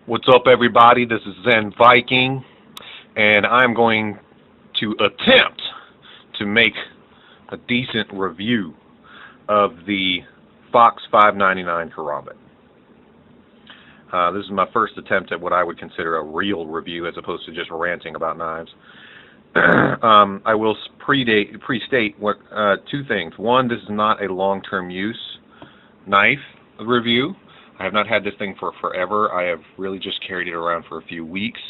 What's up, everybody? This is Zen Viking, and I'm going to attempt to make a decent review of the Fox 599 Karambit. This is my first attempt at what I would consider a real review as opposed to just ranting about knives. I will pre-state two things. One, this is not a long-term use knife review. I have not had this thing for forever. I have really just carried it around for a few weeks,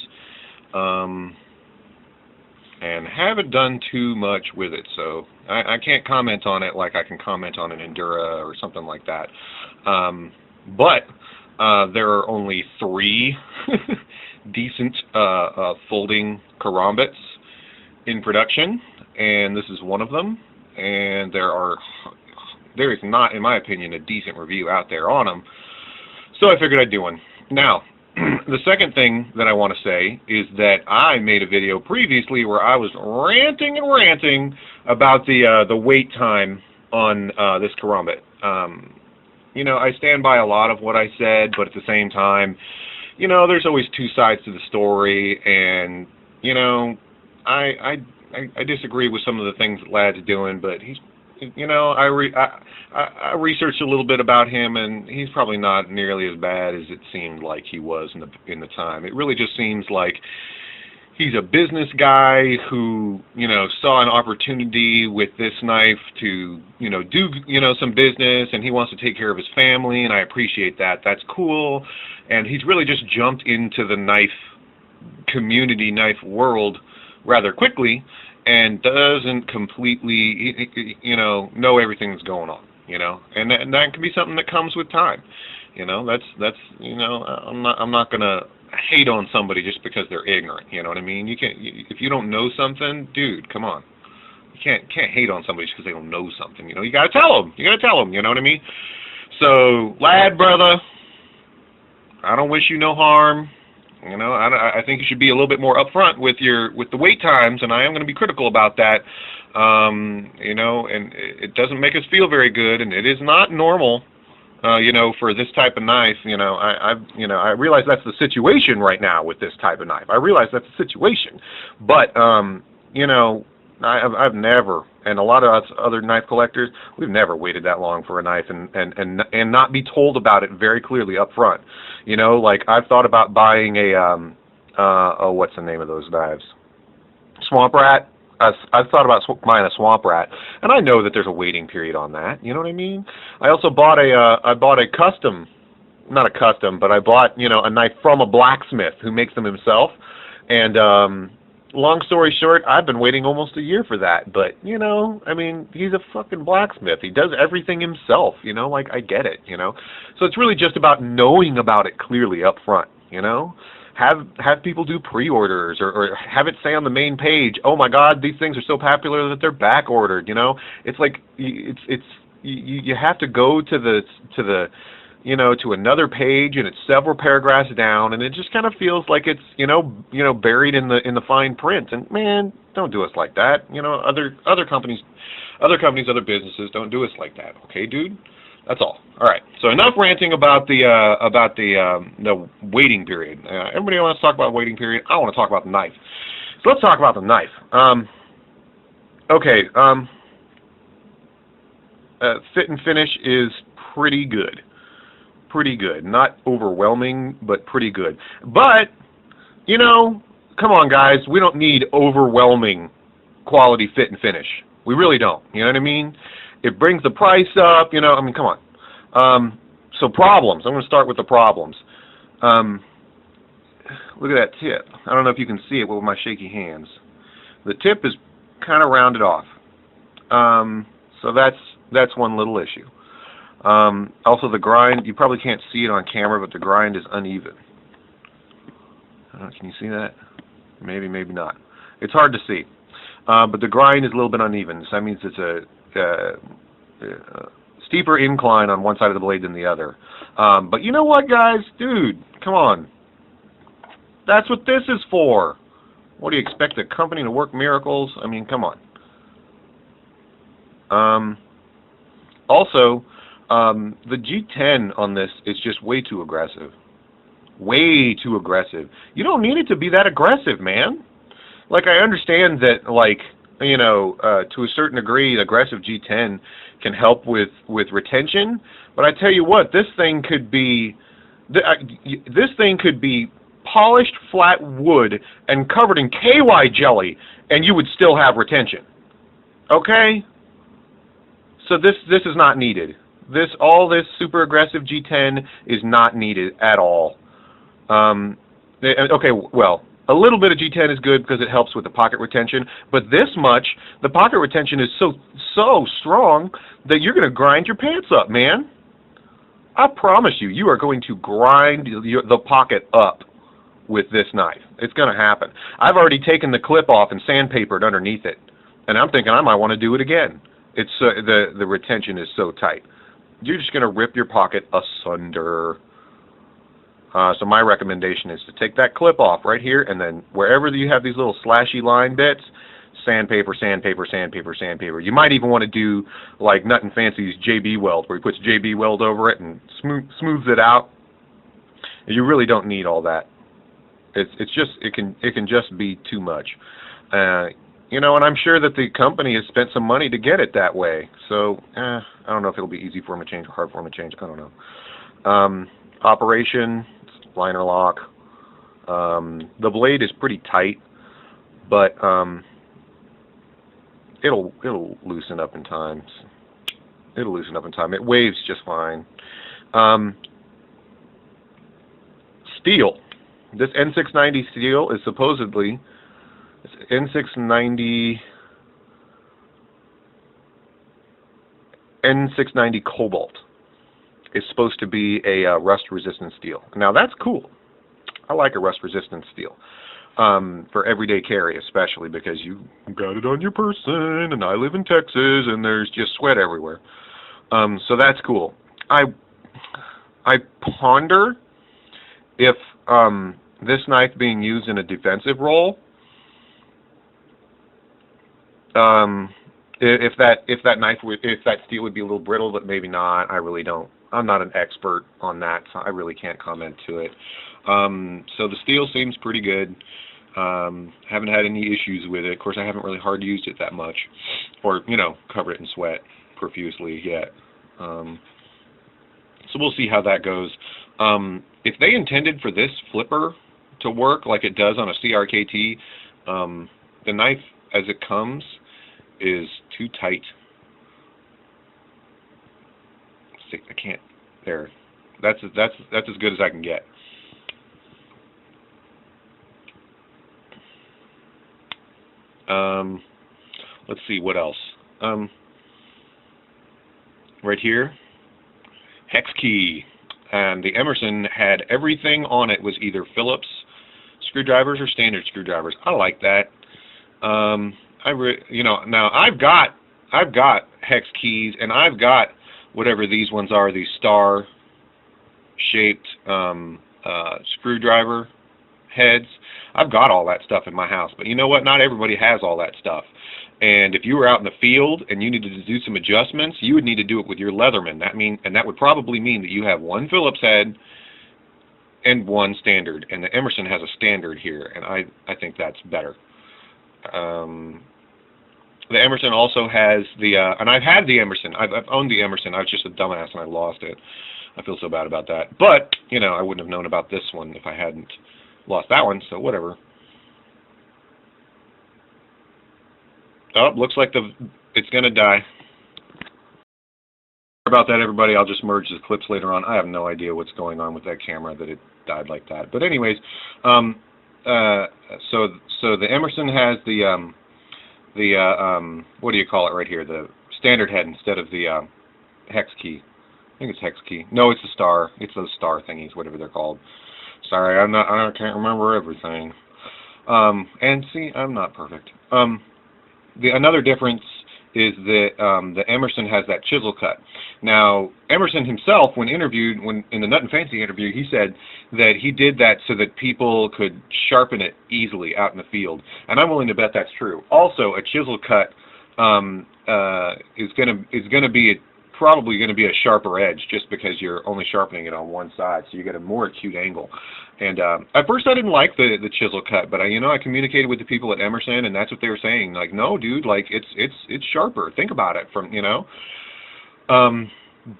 and haven't done too much with it. So I can't comment on it like I can comment on an Endura or something like that. But there are only 3 decent folding karambits in production, and this is one of them. And there is not, in my opinion, a decent review out there on them. So I figured I'd do one. Now, the second thing that I want to say is that I made a video previously where I was ranting about the wait time on this karambit. You know, I stand by a lot of what I said, but at the same time, you know, there's always 2 sides to the story, and you know, I disagree with some of the things that Lad's doing, but he's, you know, I researched a little bit about him, and he's probably not nearly as bad as it seemed like he was in the time. It really just seems like he's a business guy who, you know, saw an opportunity with this knife to, you know, do, you know, some business, and he wants to take care of his family, and I appreciate that. That's cool. And he's really just jumped into the knife community, knife world rather quickly, and doesn't completely, you know everything that's going on, you know, and that can be something that comes with time, you know. That's you know, I'm not gonna hate on somebody just because they're ignorant, you know what I mean? You can't, if you don't know something, dude, come on, you can't hate on somebody just because they don't know something, you know. You gotta tell them, you know what I mean? So, Lad, brother, I don't wish you no harm. You know, I think you should be a little bit more upfront with the wait times, and I am going to be critical about that. You know, and it doesn't make us feel very good, and it is not normal. You know, for this type of knife. You know, I realize that's the situation right now with this type of knife. I realize that's the situation, but you know, I've never, and a lot of us other knife collectors, we've never waited that long for a knife and not be told about it very clearly up front. You know, like I've thought about buying a what's the name of those knives? Swamp Rat. I've thought about buying a Swamp Rat, and I know that there's a waiting period on that. You know what I mean? I also bought a custom, not a custom, but I bought, you know, a knife from a blacksmith who makes them himself, and long story short, I've been waiting almost a year for that. But, you know, I mean, he's a fucking blacksmith. He does everything himself, you know, like, I get it, you know. So it's really just about knowing about it clearly up front, you know. Have people do pre-orders, or have it say on the main page, oh my God, these things are so popular that they're back ordered, you know. It's like, you have to go to the you know, to another page, and it's several paragraphs down, and it just kind of feels like it's, you know, buried in the fine print. And man, don't do us like that. You know, other companies, other businesses don't do us like that. Okay, dude. That's all. All right. So enough ranting about the waiting period. Everybody wants to talk about waiting period. I want to talk about the knife. So let's talk about the knife. Okay. Fit and finish is pretty good. Pretty good. Not overwhelming, but pretty good. But, you know, come on, guys. We don't need overwhelming quality fit and finish. We really don't. You know what I mean? It brings the price up, you know. I mean, come on. So problems. I'm going to start with the problems. Look at that tip. I don't know if you can see it with my shaky hands. The tip is kind of rounded off. So that's one little issue. Also, the grind, you probably can't see it on camera, but the grind is uneven. Can you see that? Maybe, maybe not. It's hard to see. But the grind is a little bit uneven. So that means it's a steeper incline on one side of the blade than the other. But you know what, guys? Dude, come on. That's what this is for. What do you expect, a company to work miracles? I mean, come on. Also, the G10 on this is just way too aggressive. Way too aggressive. You don't need it to be that aggressive, man. Like, I understand that, like, to a certain degree, aggressive G10 can help with retention, but I tell you what, this thing could be polished flat wood and covered in KY jelly, and you would still have retention. Okay? So this is not needed. All this super aggressive G10 is not needed at all. Okay, well, a little bit of G10 is good because it helps with the pocket retention, but this much, the pocket retention is so strong that you're going to grind your pants up, man. I promise you, you are going to grind the pocket up with this knife. It's going to happen. I've already taken the clip off and sandpapered underneath it, and I'm thinking I might want to do it again. It's the retention is so tight. You're just going to rip your pocket asunder. So my recommendation is to take that clip off right here, and then wherever you have these little slashy line bits, sandpaper, sandpaper, sandpaper, sandpaper. You might even want to do like Nut and Fancy's JB Weld, where he puts JB Weld over it and smooths it out. You really don't need all that. It can just be too much. And I'm sure that the company has spent some money to get it that way. So I don't know if it'll be easy for them to change or hard for them to change. I don't know. Operation, liner lock. The blade is pretty tight, but it'll loosen up in time. It'll loosen up in time. It waves just fine. Steel. This N690 steel is supposedly N690 Cobalt is supposed to be a rust-resistant steel. Now that's cool. I like a rust-resistant steel for everyday carry, especially because you got it on your person, and I live in Texas, and there's just sweat everywhere. So that's cool. I ponder if this knife being used in a defensive role, if that steel would be a little brittle, but maybe not. I really don't. I'm not an expert on that, so I really can't comment to it. So the steel seems pretty good. Haven't had any issues with it. Of course, I haven't really hard used it that much, or covered it in sweat profusely yet. So we'll see how that goes. If they intended for this flipper to work like it does on a CRKT, the knife as it comes is too tight. See, I can't. There. That's as good as I can get. Let's see what else. Right here, hex key, and the Emerson had everything on it was either Phillips screwdrivers or standard screwdrivers. I like that. Now I've got hex keys, and I've got whatever these ones are, these star-shaped screwdriver heads. I've got all that stuff in my house, but you know what? Not everybody has all that stuff. And if you were out in the field and you needed to do some adjustments, you would need to do it with your Leatherman. That would probably mean that you have one Phillips head and one standard, and the Emerson has a standard here, and I think that's better. The Emerson also has and I've had the Emerson. I've owned the Emerson. I was just a dumbass and I lost it. I feel so bad about that. But I wouldn't have known about this one if I hadn't lost that one. So whatever. Oh, looks like it's gonna die. Sorry about that, everybody. I'll just merge the clips later on. I have no idea what's going on with that camera that it died like that. But anyways, so the Emerson has the what do you call it right here? The standard head instead of the hex key. I think it's hex key. No, it's the star. It's those star thingies, whatever they're called. Sorry, I can't remember everything. And see, I'm not perfect. Another difference is that the Emerson has that chisel cut. Now, Emerson himself, when in the Nut and Fancy interview, he said that he did that so that people could sharpen it easily out in the field, and I'm willing to bet that's true. Also, a chisel cut is gonna be probably going to be a sharper edge just because you're only sharpening it on one side, so you get a more acute angle. And at first I didn't like the chisel cut, but I communicated with the people at Emerson, and that's what they were saying. Like, no, dude, like it's sharper. Think about it from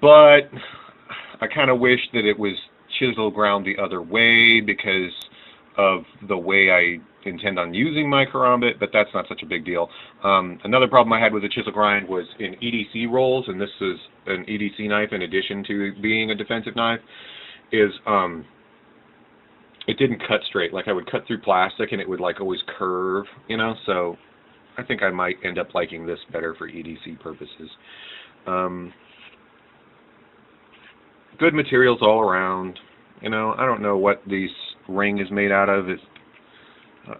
But I kind of wish that it was chisel ground the other way because of the way I intend on using my karambit, but that's not such a big deal. Another problem I had with the chisel grind was in EDC rolls, and this is an EDC knife in addition to being a defensive knife, is it didn't cut straight. Like I would cut through plastic and it would like always curve, so I think I might end up liking this better for EDC purposes. Good materials all around. I don't know what this ring is made out of.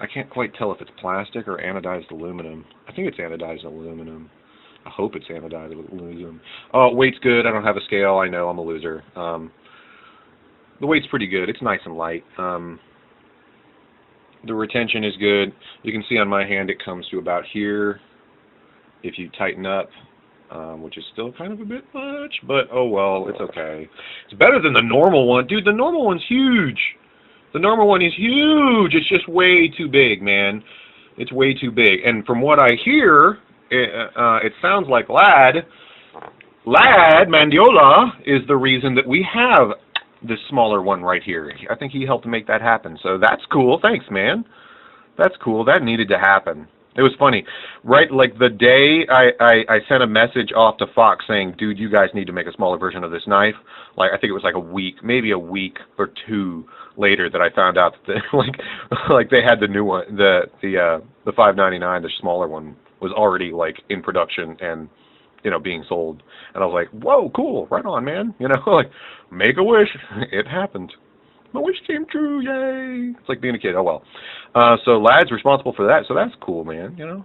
I can't quite tell if it's plastic or anodized aluminum. I think it's anodized aluminum. I hope it's anodized aluminum. Oh, weight's good. I don't have a scale. I know I'm a loser. The weight's pretty good. It's nice and light. The retention is good. You can see on my hand it comes to about here if you tighten up. Which is still kind of a bit much, but oh well, it's okay. It's better than the normal one. Dude, the normal one's huge. The normal one is huge. It's just way too big, man. It's way too big. And from what I hear, it sounds like Lad Mandiola is the reason that we have this smaller one right here. I think he helped make that happen. So that's cool. Thanks, man. That's cool. That needed to happen. It was funny, right? Like the day I sent a message off to Fox saying, "Dude, you guys need to make a smaller version of this knife." Like I think it was like a week, maybe a week or two later, that I found out that like they had the new one, the 599, the smaller one, was already like in production and being sold. And I was like, "Whoa, cool, right on, man!" Like make a wish, it happened. My wish came true, yay! It's like being a kid. Oh well. So Lad's responsible for that, so that's cool, man.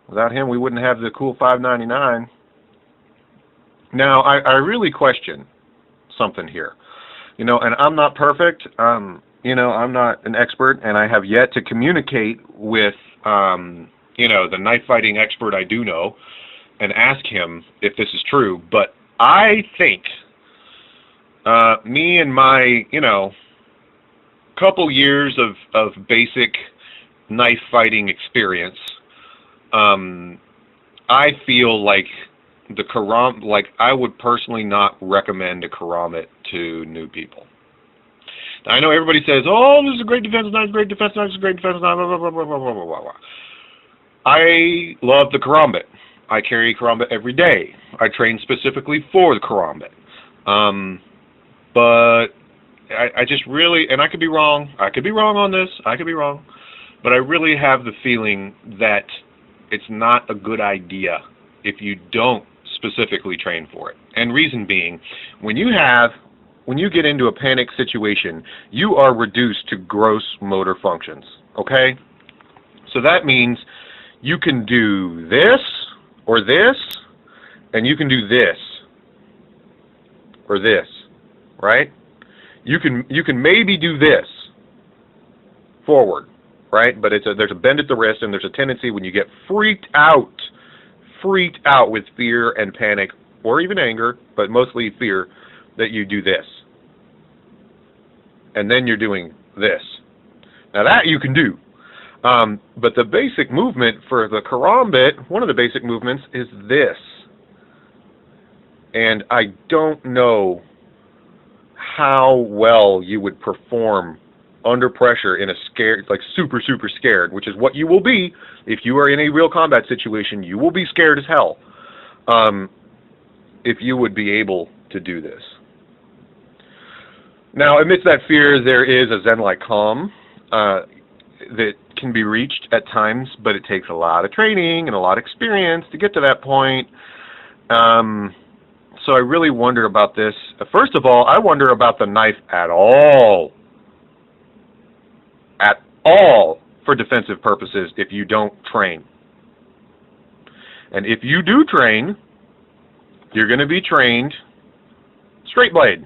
Without him, we wouldn't have the cool 599. Now, I really question something here, and I'm not perfect. I'm not an expert, and I have yet to communicate with, the knife fighting expert I do know, and ask him if this is true. But I think. Me and my, couple years of basic knife fighting experience, I feel like I would personally not recommend a karambit to new people. Now, I know everybody says, "Oh, this is a great defensive knife, great defensive knife, great defensive knife, blah, blah, blah, blah, blah, blah, blah, blah." I love the karambit. I carry karambit every day. I train specifically for the karambit. But I just really, and I could be wrong. I could be wrong on this. I could be wrong. But I really have the feeling that it's not a good idea if you don't specifically train for it. And reason being, when you get into a panic situation, you are reduced to gross motor functions. Okay? So that means you can do this or this, and you can do this or this. Right? You can maybe do this forward, right? But there's a bend at the wrist, and there's a tendency when you get freaked out with fear and panic, or even anger, but mostly fear, that you do this. And then you're doing this. Now that you can do. But the basic movement for the karambit, one of the basic movements is this. And I don't know how well you would perform under pressure in a scared, like super scared, which is what you will be if you are in a real combat situation. You will be scared as hell. If you would be able to do this. Now, amidst that fear, there is a Zen-like calm that can be reached at times, but it takes a lot of training and a lot of experience to get to that point. So I really wonder about this. First of all, I wonder about the knife at all. At all for defensive purposes if you don't train. And if you do train, you're going to be trained straight blade.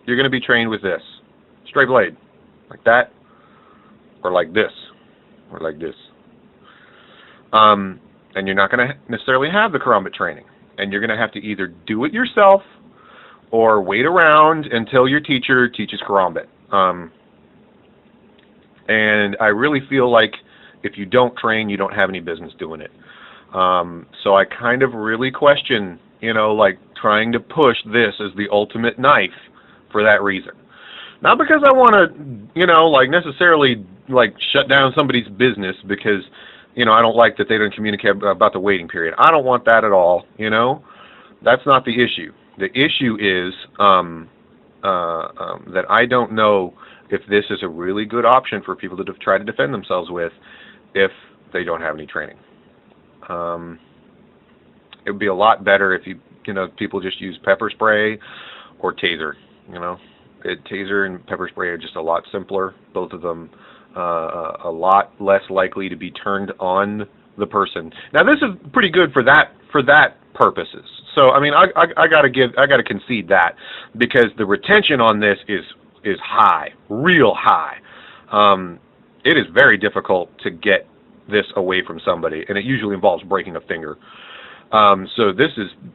You're going to be trained with this. Straight blade. Like that. Or like this. Or like this. and you're not going to necessarily have the karambit training, and you're going to have to either do it yourself or wait around until your teacher teaches karambit. And I really feel like if you don't train, you don't have any business doing it. So I kind of really question, like trying to push this as the ultimate knife for that reason. Not because I want to, like necessarily like shut down somebody's business because, I don't like that they don't communicate about the waiting period. I don't want that at all, That's not the issue. The issue is that I don't know if this is a really good option for people to try to defend themselves with if they don't have any training. It would be a lot better if people just use pepper spray or taser. Taser and pepper spray are just a lot simpler. Both of them a lot less likely to be turned on the person. Now this is pretty good for that purposes. So I mean I gotta concede that, because the retention on this is high, real high. It is very difficult to get this away from somebody, and it usually involves breaking a finger. So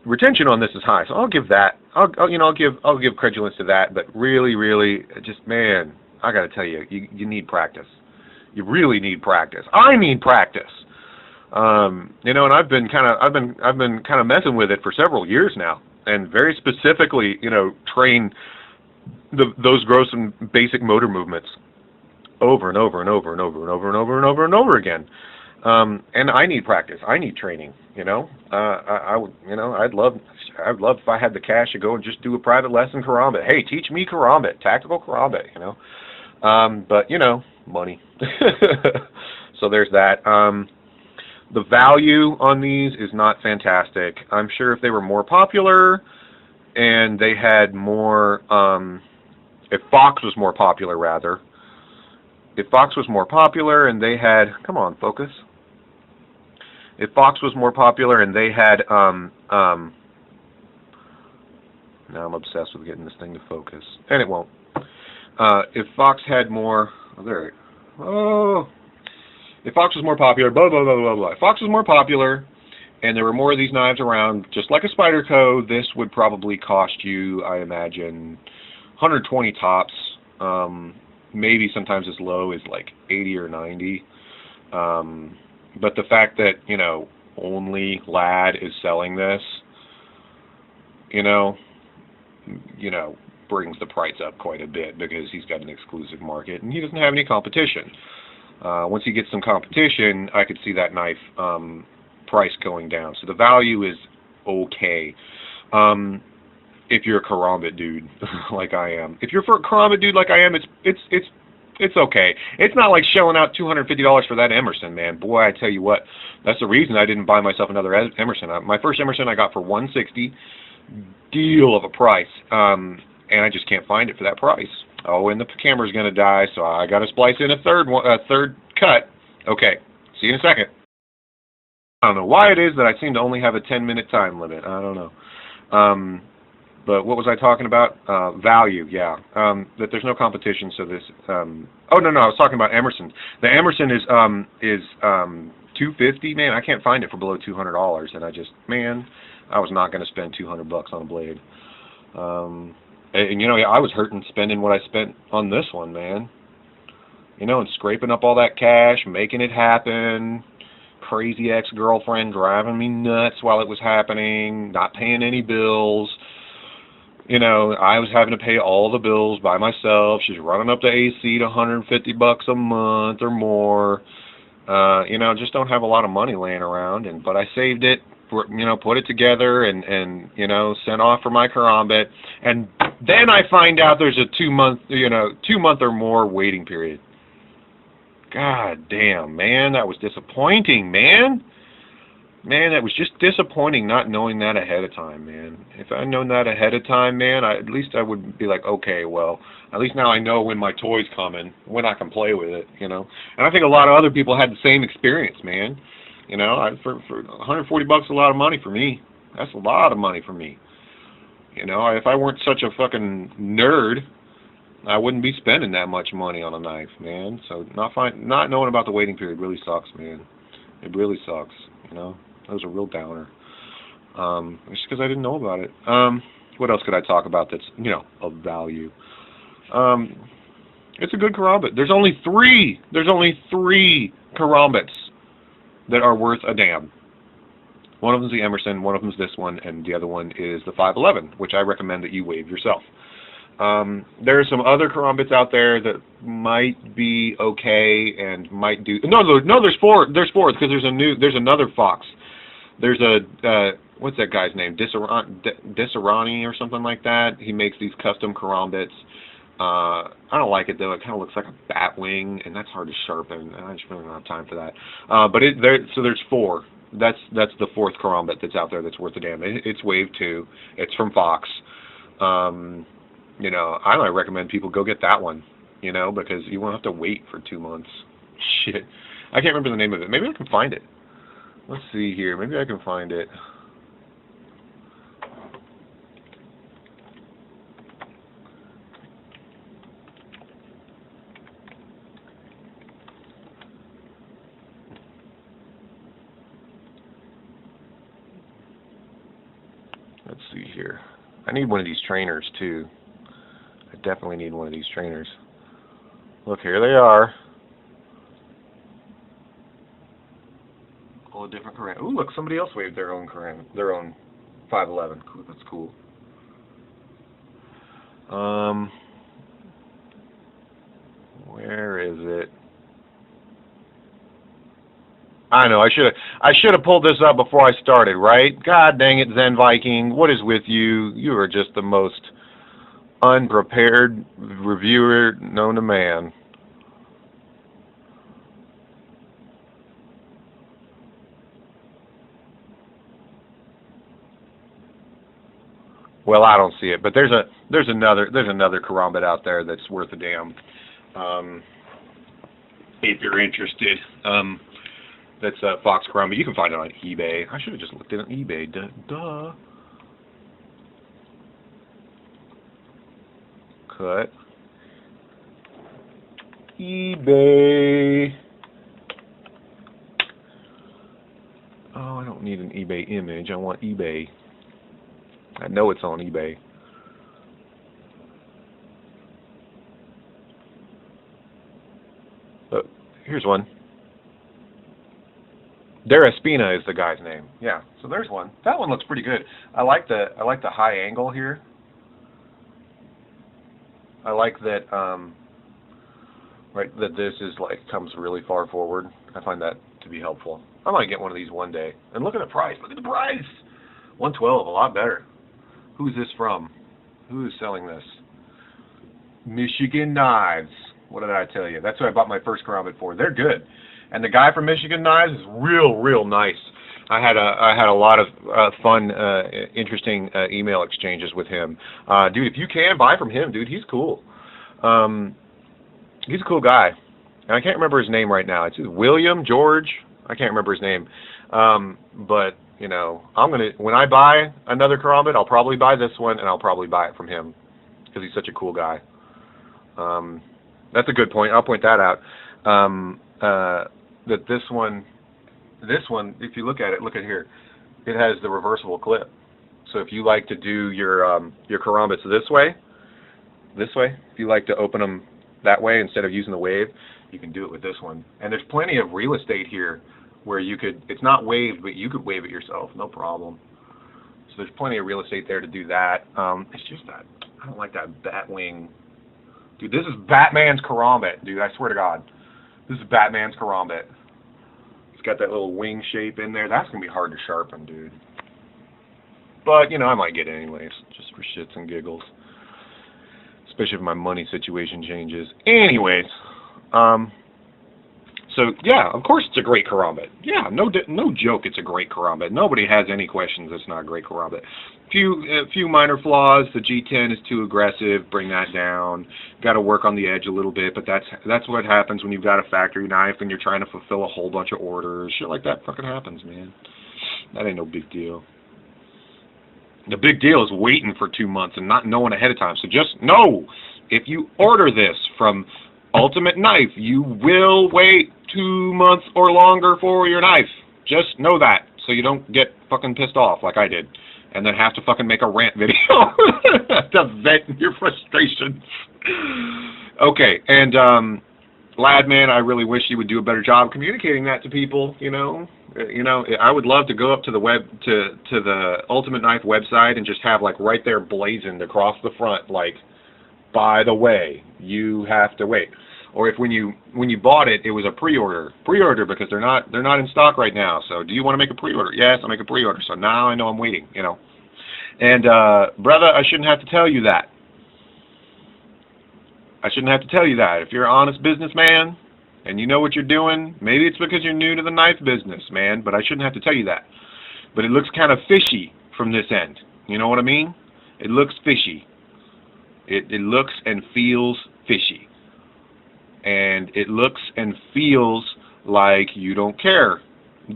retention on this is high. So I'll give that. I'll give credulence to that. But really, just man, I got to tell you, you need practice. You really need practice. I need practice. And I've been kind of messing with it for several years now, and very specifically, train those gross and basic motor movements over and over and over and over and over and over and over and over again. And I need practice. I need training. I would. I'd love if I had the cash to go and just do a private lesson karambit. Hey, teach me karambit, tactical karambit. But money. So there's that. The value on these is not fantastic. I'm sure if they were more popular and they had more, if Fox was more popular, rather. If Fox was more popular and they had, come on, focus. If Fox was more popular and they had, now I'm obsessed with getting this thing to focus, and it won't. If Fox had more, if Fox was more popular, blah, blah, blah, blah, blah. If Fox was more popular and there were more of these knives around, just like a Spyderco, this would probably cost you, I imagine, 120 tops. Maybe sometimes as low as like 80 or 90. But the fact that, only Ladd is selling this, brings the price up quite a bit, because he's got an exclusive market and he doesn't have any competition. Once he gets some competition, I could see that knife price going down. So the value is okay. If you're a karambit dude like I am. If you're a karambit dude like I am, it's okay. It's not like shelling out $250 for that Emerson, man. Boy, I tell you what, that's the reason I didn't buy myself another Emerson. My first Emerson I got for $160, deal of a price, and I just can't find it for that price. Oh, and the camera's gonna die, so I got to splice in a third cut. Okay, see you in a second. I don't know why it is that I seem to only have a 10-minute time limit. I don't know. But what was I talking about? Value, yeah. That there's no competition, so this. Oh no, I was talking about Emerson. The Emerson is $250. Man, I can't find it for below $200, and I was not going to spend $200 on a blade. And I was hurting spending what I spent on this one, man. And scraping up all that cash, making it happen. Crazy ex-girlfriend driving me nuts while it was happening, not paying any bills. I was having to pay all the bills by myself. She's running up the AC to $150 a month or more. Just don't have a lot of money laying around. But I saved it, put it together, and sent off for my karambit. And then I find out there's a 2-month or more waiting period. God damn, man, that was disappointing, man. Man, that was just disappointing not knowing that ahead of time, man. If I'd known that ahead of time, man, at least I would be like, okay, well, at least now I know when my toy's coming, when I can play with it, And I think a lot of other people had the same experience, man. For $140 a lot of money for me. That's a lot of money for me. If I weren't such a fucking nerd, I wouldn't be spending that much money on a knife, man. So not knowing about the waiting period really sucks, man. It really sucks, That was a real downer. Just because I didn't know about it. What else could I talk about that's, of value? It's a good karambit. There's only three karambits that are worth a damn. One of them's the Emerson, one of them's this one, and the other one is the 511, which I recommend that you wave yourself. There are some other karambits out there that might be okay and might do. No, there's four. There's four because there's another Fox. There's a what's that guy's name? Disarani or something like that. He makes these custom karambits. I don't like it though. It kind of looks like a bat wing, and that's hard to sharpen. And I just really don't have time for that. So there's four. That's the fourth karambit that's out there that's worth a damn. It's Wave 2. It's from Fox. I might recommend people go get that one, because you won't have to wait for 2 months. Shit. I can't remember the name of it. Maybe I can find it. Let's see here. Maybe I can find it. Let's see here. I need one of these trainers too. I definitely need one of these trainers. Look, here they are. All the different Koran. Ooh, look, somebody else waved their own Koran, their own 511. Cool, that's cool. Where is it? I know, I should have pulled this up before I started, right? God dang it, Zen Viking, what is with you? You are just the most unprepared reviewer known to man. Well, I don't see it, but there's another karambit out there that's worth a damn. If you're interested. That's Fox karambit. You can find it on eBay. I should have just looked at it on eBay. Duh. Cut. eBay. Oh, I don't need an eBay image. I want eBay. I know it's on eBay. Look, here's one. Daraspina is the guy's name. Yeah, so there's one. That one looks pretty good. I like the high angle here. I like that that this is comes really far forward. I find that to be helpful. I might get one of these one day. And look at the price. Look at the price. 112, a lot better. Who's this from? Who is selling this? Michigan Knives. What did I tell you? That's who I bought my first karambit for. They're good. And the guy from Michigan Knives is real nice. I had a lot of fun, interesting email exchanges with him. Dude, if you can buy from him, dude, he's cool. He's a cool guy. And I can't remember his name right now. It's William, George. I can't remember his name. But when I buy another karambit, I'll probably buy this one, and I'll probably buy it from him because he's such a cool guy. That's a good point. I'll point that out. That this one, if you look at it, look at here, it has the reversible clip. So if you like to do your karambits this way, if you like to open them that way instead of using the wave, you can do it with this one. And there's plenty of real estate here where you could, it's not waved, but you could wave it yourself, no problem. So there's plenty of real estate there to do that. It's just that, I don't like that bat wing. Dude, this is Batman's karambit, dude, I swear to God. This is Batman's karambit. It's got that little wing shape in there. That's going to be hard to sharpen, dude. But, I might get it anyways, just for shits and giggles. Especially if my money situation changes. Anyways, so, yeah, of course it's a great karambit. Yeah, no joke, it's a great karambit. Nobody has any questions it's not a great karambit. A few minor flaws. The G10 is too aggressive. Bring that down. Got to work on the edge a little bit, but that's what happens when you've got a factory knife and you're trying to fulfill a whole bunch of orders. Shit like that fucking happens, man. That ain't no big deal. The big deal is waiting for 2 months and not knowing ahead of time. So just know, if you order this from Ultimate Knife, you will wait 2 months or longer for your knife. Just know that. so you don't get fucking pissed off like I did, and then have to fucking make a rant video to vent your frustrations. Okay, and Lad, man, I really wish you would do a better job communicating that to people. I would love to go up to the the Ultimate Knife website and just have like right there blazoned across the front, like, by the way, you have to wait. Or if when you bought it, it was a pre-order because they're not in stock right now. So do you want to make a pre-order? Yes, I'll make a pre-order. So now I know I'm waiting. And brother, I shouldn't have to tell you that. I shouldn't have to tell you that. If you're an honest businessman and you know what you're doing, maybe it's because you're new to the knife business, man, but I shouldn't have to tell you that. But it looks kind of fishy from this end. You know what I mean? It looks fishy. It looks and feels fishy. And it looks and feels like you don't care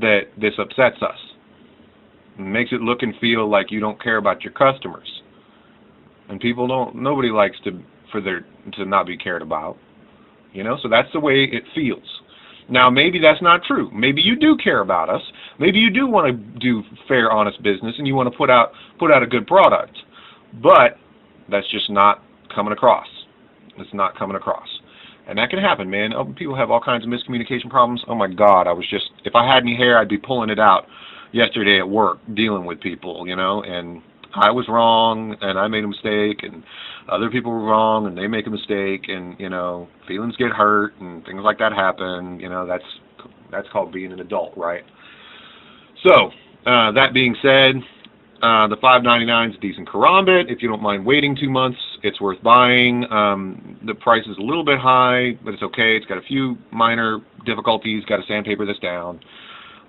that this upsets us. It makes it look and feel like you don't care about your customers. And nobody likes to not be cared about, so that's the way it feels. Now maybe that's not true. Maybe you do care about us. Maybe you do want to do fair, honest business and you want to put out a good product, but that's just not coming across. It's not coming across, and that can happen, man. People have all kinds of miscommunication problems. Oh my God, if I had any hair, I'd be pulling it out yesterday at work dealing with people, and I was wrong, and I made a mistake, and other people were wrong, and they make a mistake, and, feelings get hurt, and things like that happen. That's called being an adult, right? So, that being said, the $5.99 is a decent karambit. If you don't mind waiting 2 months, it's worth buying. The price is a little bit high, but it's okay. It's got a few minor difficulties. Got to sandpaper this down.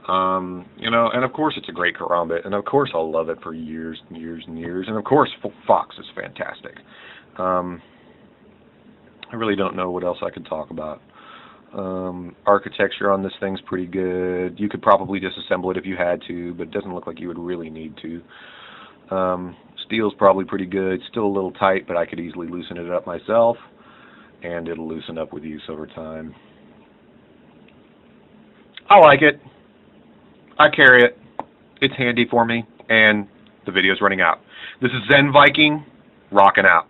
And of course it's a great karambit, and of course I'll love it for years and years and years, and of course Fox is fantastic. I really don't know what else I could talk about. Architecture on this thing's pretty good. You could probably disassemble it if you had to, but it doesn't look like you would really need to. Steel's probably pretty good. Still a little tight, but I could easily loosen it up myself, and it'll loosen up with use over time. I like it. I carry it. It's handy for me, and the video's running out. This is Zen Viking, rocking out.